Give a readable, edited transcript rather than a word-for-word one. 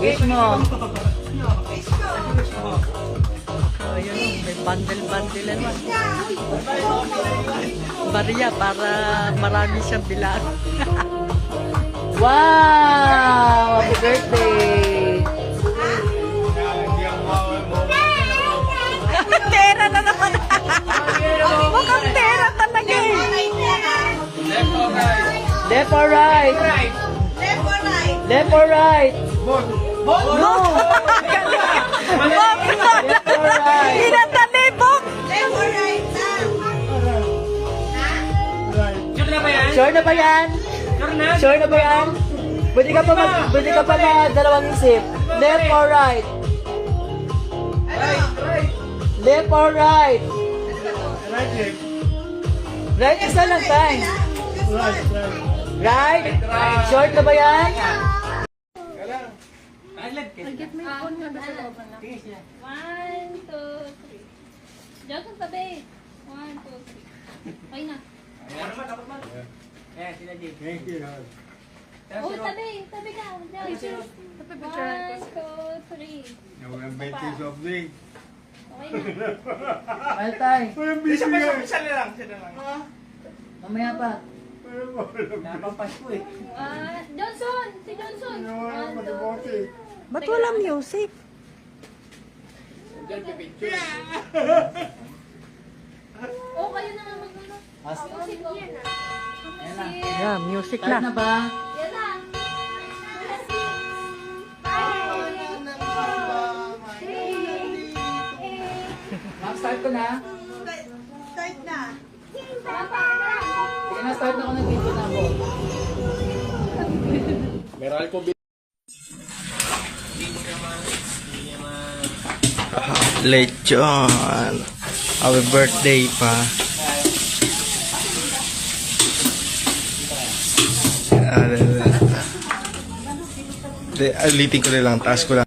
Wish mo. Oh, yun, may bundle-bundle naman. Maria, para marami siyang bilang. Wow! Happy birthday! Tera na naman! Mukhang tera talaga eh! Left or right? Left or right? Both! No! Left or right? Inatalibok! Sure na ba yan? Sure na ba yan? Pwede ka pa na dalawang isip. Left or right? Left or right? Right isa lang tayo. Right? Short na ba yan? One, two, three. Johnson, tabi. 1, 2, 3. Okay na. Oh, tabi. Tabi ka. Johnson. 1, 2, 3. Walang 20 soft drink. Okay na. Mahal tayo. Walang busy yan. Isa na lang. Mamaya pa. Napapasko eh. Johnson! Si Johnson! 1, 2, 3. Ba't walang music? Oh, kayo na nga mag-ano. Music ko. Yeah, music Start na na. ba? Yan na. Start ko na. Start na. Sige na, start na ako ng video na ako. Lechon. Happy birthday pa. Alitin ko na lang, taas ko lang.